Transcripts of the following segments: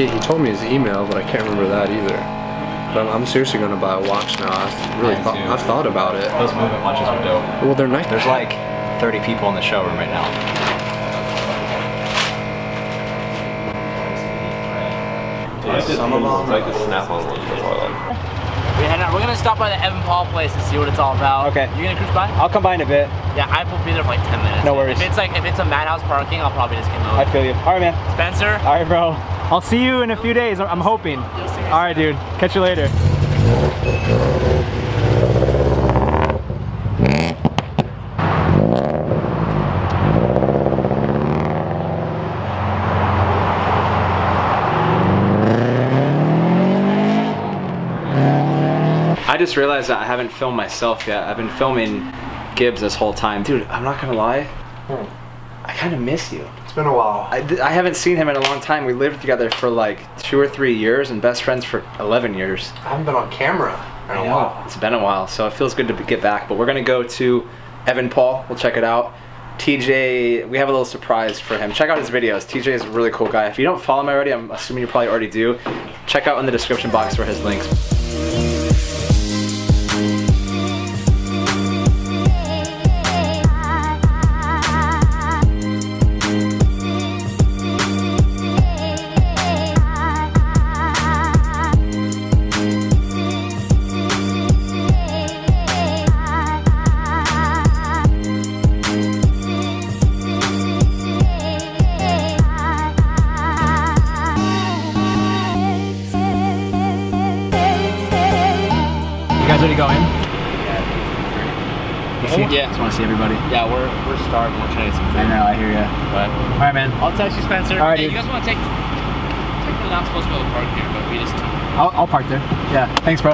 He told me his email, but I can't remember that either. But I'm seriously gonna buy a watch now. I've thought about it. Those movement watches are dope. Well, they're nice. There's like 30 people in the showroom right now. Some of them like the snap-on ones. We're gonna stop by the Evan Paul place and see what it's all about. Okay. You gonna cruise by? I'll come by in a bit. Yeah, I will be there for like 10 minutes. No worries. If it's a madhouse parking, I'll probably just come over. I feel you. All right, man. Spencer. All right, bro. I'll see you in a few days. I'm hoping. All right, dude. Catch you later. I just realized that I haven't filmed myself yet. I've been filming Gibbs this whole time. Dude, I'm not gonna lie. I kind of miss you. It's been a while. I haven't seen him in a long time. We lived together for like 2 or 3 years and best friends for 11 years. I haven't been on camera in a while. It's been a while, so it feels good to get back. But we're gonna go to Evan Paul. We'll check it out. TJ, we have a little surprise for him. Check out his videos. TJ is a really cool guy. If you don't follow him already, I'm assuming you probably already do. Check out in the description box for his links. Ready to go in? Yeah. Just want to see everybody. Yeah, we're starving. We're trying to get some food. I know, I hear ya. But all right, man. I'll text you, Spencer. All right, hey, dude. you guys want to take? We're not supposed to be able to park here, but we just. I'll park there. Yeah. Thanks, bro.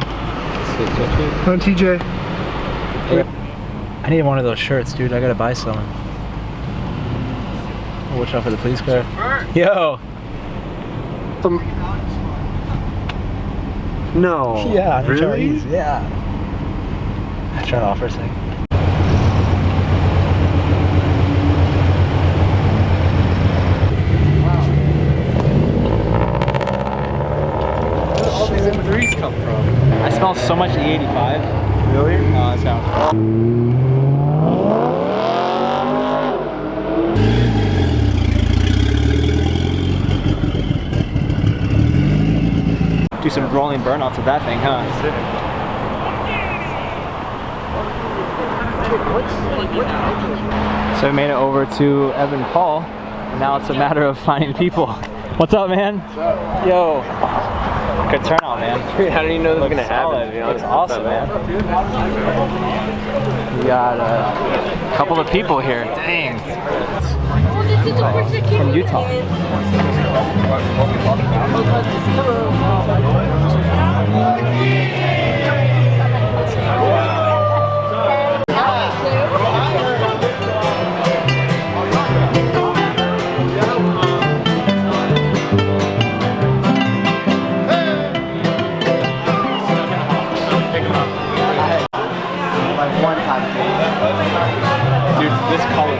On TJ. I need one of those shirts, dude. I gotta buy some. Watch out for the police car. Yo. No. Yeah. Really? Yeah. I'm trying to offer a thing. Where did all these M3s come from? I smell so much E85. Really? Oh, that's out. Do some rolling burnouts of that thing, huh? So we made it over to Evan Paul, and now it's a matter of finding people. What's up, man? What's up? Yo. Good turnout, man. How do you know this is gonna happen? It's awesome, man. We got a couple of people here. Dang. From Utah. Dude, this color.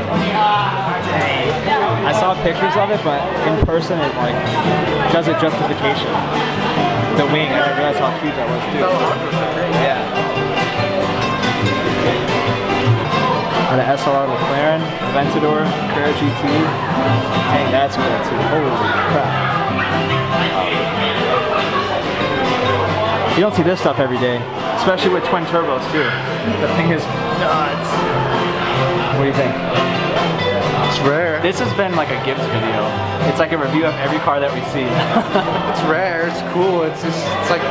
I saw pictures of it, but in person it like does a justification. The wing, I didn't realize how huge that was too. Yeah. And an SLR McLaren, Aventador, Carrera GT. Dang, that's cool too. Holy crap. You don't see this stuff every day, especially with twin turbos too. The thing is nuts. What do you think? It's rare. This has been like a Gibbs video. It's like a review of every car that we see. It's rare. It's cool. It's like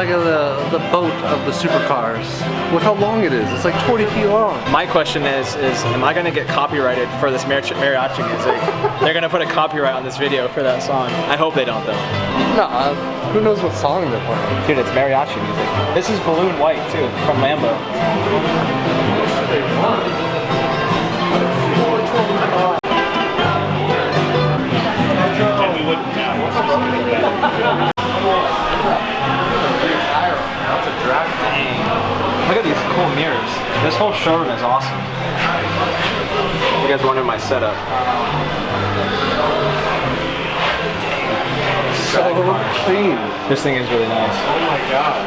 the boat of the supercars. Look how long it is. It's like 20 feet long. My question is am I gonna get copyrighted for this mariachi music? They're gonna put a copyright on this video for that song. I hope they don't though. Nah, who knows what song they're playing? Dude, it's mariachi music. This is Balloon White too, from Lambo. at these cool mirrors. This whole showroom is awesome. You guys wondering my setup? So clean. This thing is really nice. Oh my god.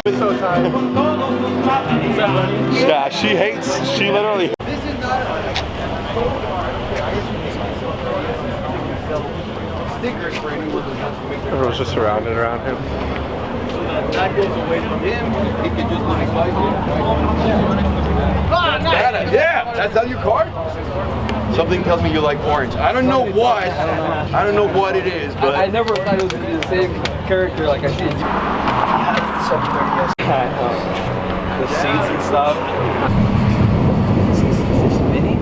I'm so tired. Yeah, she literally. Everyone's just surrounded around him. Yeah, that's on your card? Something tells me you like orange. I don't know what. I don't know what it is, but I never thought it was gonna be the same character like I see. The seats and stuff. Mini?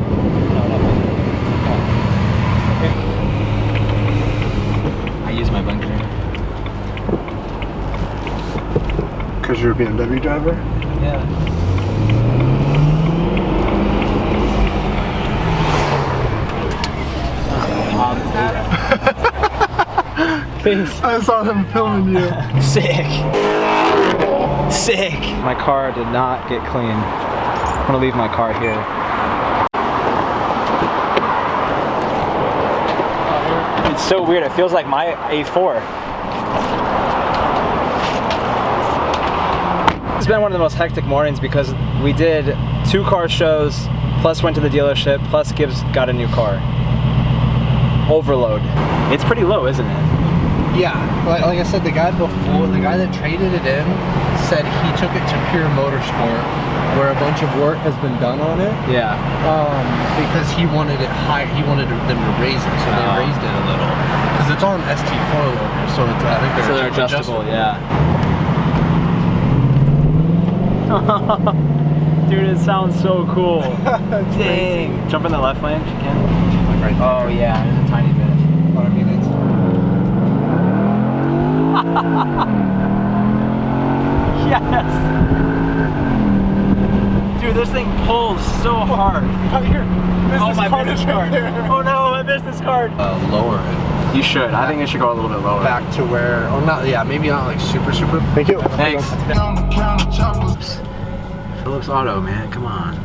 I use my bunker. because you're a BMW driver? Yeah. Thanks. I saw him filming you. Sick. Sick. My car did not get clean. I'm gonna leave my car here. It's so weird. It feels like my A4. It's been one of the most hectic mornings because we did 2 car shows, plus went to the dealership, plus Gibbs got a new car. Overload. It's pretty low, isn't it? Yeah, like I said, the guy that traded it in said he took it to Pure Motorsport, where a bunch of work has been done on it. Yeah. Because he wanted it high, he wanted them to raise it, so they raised it a little. Because it's on ST coilover, so it's, I think they're adjustable. Yeah. Dude, it sounds so cool. Dang. Jump in the left lane if you can. Right there. Oh yeah, there's a tiny bit. But I mean, it's... Yes! Dude, this thing pulls so hard. Oh, my business card. Oh no, my business card. Lower it. You should. I think it should go a little bit lower. Back to where, or not, yeah, maybe not like super. Thank you. Thanks. Phillips Auto, man, come on.